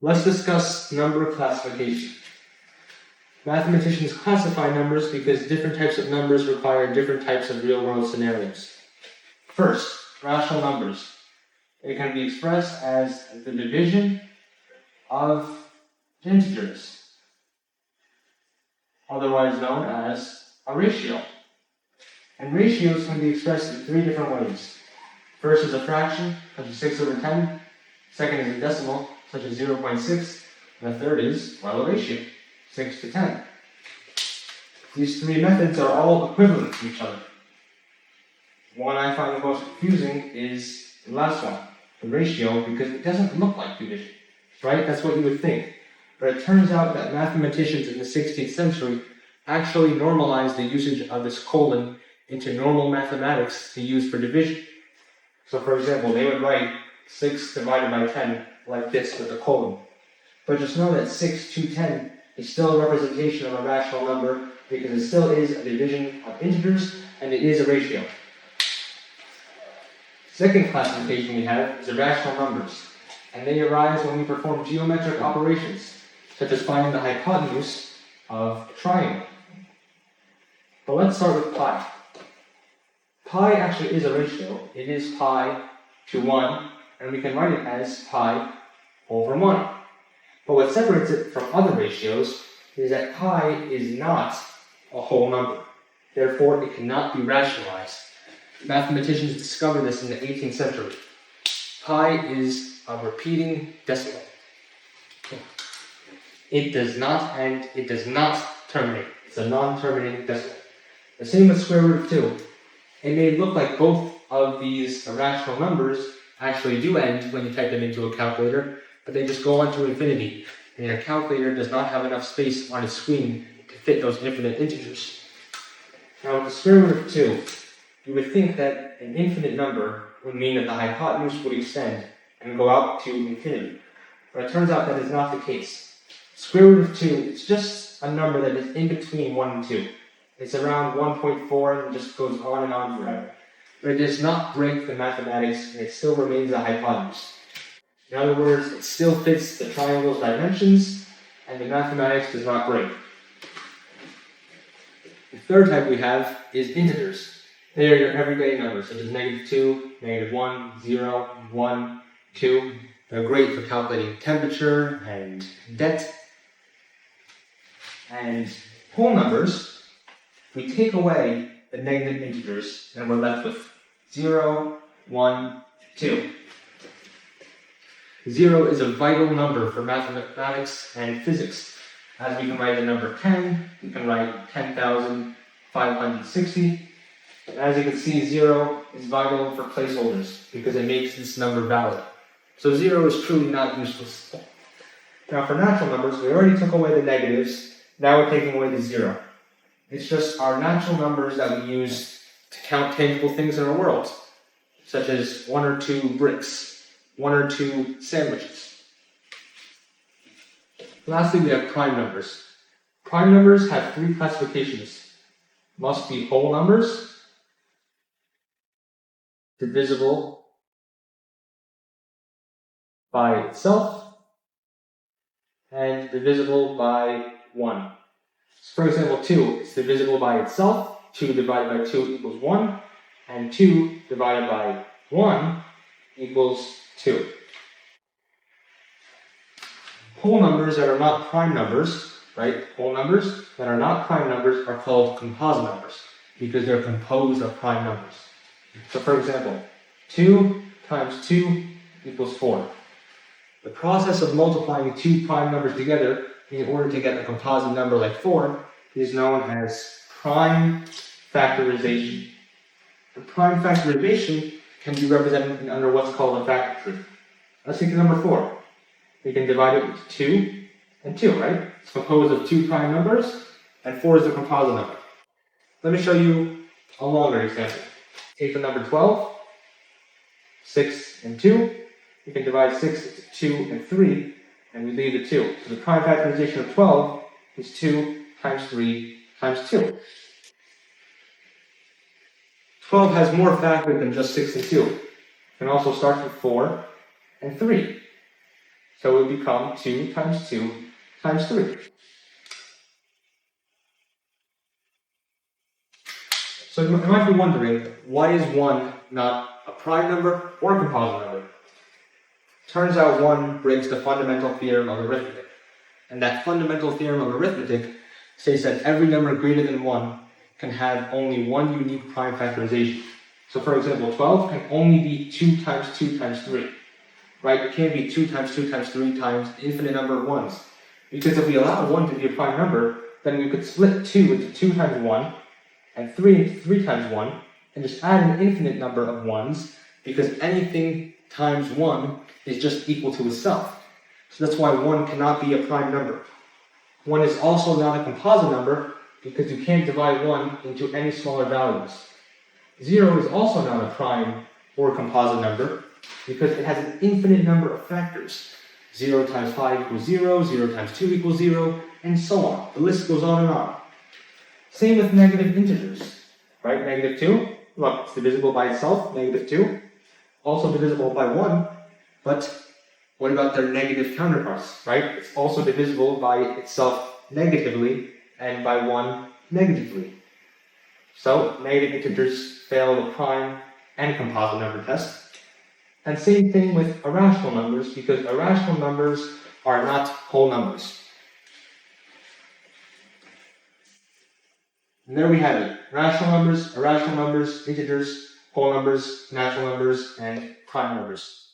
Let's discuss number classification. Mathematicians classify numbers because different types of numbers require different types of real-world scenarios. First, rational numbers. It can be expressed as the division of integers, otherwise known as a ratio. And ratios can be expressed in three different ways. First is a fraction, such as 6 over 10. Second is a decimal, such as 0.6. And the third is, well, a ratio, 6 to 10. These three methods are all equivalent to each other. One I find the most confusing is the last one, the ratio, because it doesn't look like division, right? That's what you would think. But it turns out that mathematicians in the 16th century actually normalized the usage of this colon into normal mathematics to use for division. So for example, they would write 6 divided by 10 like this with a colon. But just know that 6 to 10 is still a representation of a rational number because it still is a division of integers and it is a ratio. Second classification we have is irrational numbers, and they arise when we perform geometric operations, such as finding the hypotenuse of a triangle. But let's start with pi. Pi actually is a ratio. It is pi to 1, and we can write it as pi over 1. But what separates it from other ratios is that pi is not a whole number. Therefore, it cannot be rationalized. Mathematicians discovered this in the 18th century. Pi is a repeating decimal. It does not end, it does not terminate. It's a non-terminating decimal. The same with square root of 2. It may look like both of these irrational numbers actually do end when you type them into a calculator, but they just go on to infinity, and your calculator does not have enough space on its screen to fit those infinite integers. Now with the square root of 2, you would think that an infinite number would mean that the hypotenuse would extend and go out to infinity. But it turns out that is not the case. Square root of 2 is just a number that is in between 1 and 2. It's around 1.4 and just goes on and on forever. But it does not break the mathematics and it still remains a hypotenuse. In other words, it still fits the triangle's dimensions and the mathematics does not break. The third type we have is integers. They are your everyday numbers, such as -2, -1, 0, 1, 2. They're great for calculating temperature and debt. And whole numbers, we take away the negative integers and we're left with 0, 1, 2. 0 is a vital number for mathematics and physics. As we can write the number 10, we can write 10,560. And as you can see, 0 is vital for placeholders because it makes this number valid. So 0 is truly not useless. Now for natural numbers, we already took away the negatives. Now we're taking away the 0. It's just our natural numbers that we use to count tangible things in our world, such as 1 or 2 bricks, 1 or 2 sandwiches. Lastly, we have prime numbers. Prime numbers have 3 classifications. Must be whole numbers, divisible by itself, and divisible by 1. So for example, 2 is divisible by itself. 2 divided by 2 equals 1, and 2 divided by 1 equals 2. Whole numbers that are not prime numbers, right? Whole numbers that are not prime numbers are called composite numbers because they're composed of prime numbers. So for example, 2 times 2 equals 4. The process of multiplying 2 prime numbers together in order to get a composite number like 4 is known as prime factorization. And prime factorization can be represented under what's called a factor tree. Let's take the number 4. We can divide it with 2 and 2, right? It's composed of 2 prime numbers, and 4 is the composite number. Let me show you a longer example. Take the number 12, 6 and 2. We can divide 6 into 2 and 3, and we leave the 2. So the prime factorization of 12 is 2 times 3 times 2. 12 has more factors than just 6 and 2. It can also start with 4 and 3. So it would become 2 times 2 times 3. So you might be wondering, why is 1 not a prime number or a composite number? Turns out 1 breaks the fundamental theorem of arithmetic. And that fundamental theorem of arithmetic states that every number greater than 1 can have only one unique prime factorization. So for example, 12 can only be 2 times 2 times 3. Right? It can't be 2 times 2 times 3 times infinite number of 1s. Because if we allow 1 to be a prime number, then we could split 2 into 2 times 1, and 3 into 3 times 1, and just add an infinite number of 1s, because anything times 1 is just equal to itself. So that's why 1 cannot be a prime number. 1 is also not a composite number, because you can't divide 1 into any smaller values. 0 is also not a prime or composite number, because it has an infinite number of factors. 0 times 5 equals 0, 0 times 2 equals 0, and so on. The list goes on and on. Same with negative integers, right? Negative 2, look, it's divisible by itself, negative 2. Also divisible by 1, but what about their negative counterparts, right? It's also divisible by itself negatively and by 1 negatively. So negative integers fail the prime and composite number test. And same thing with irrational numbers, because irrational numbers are not whole numbers. And there we have it. Rational numbers, irrational numbers, integers, whole numbers, natural numbers, and prime numbers.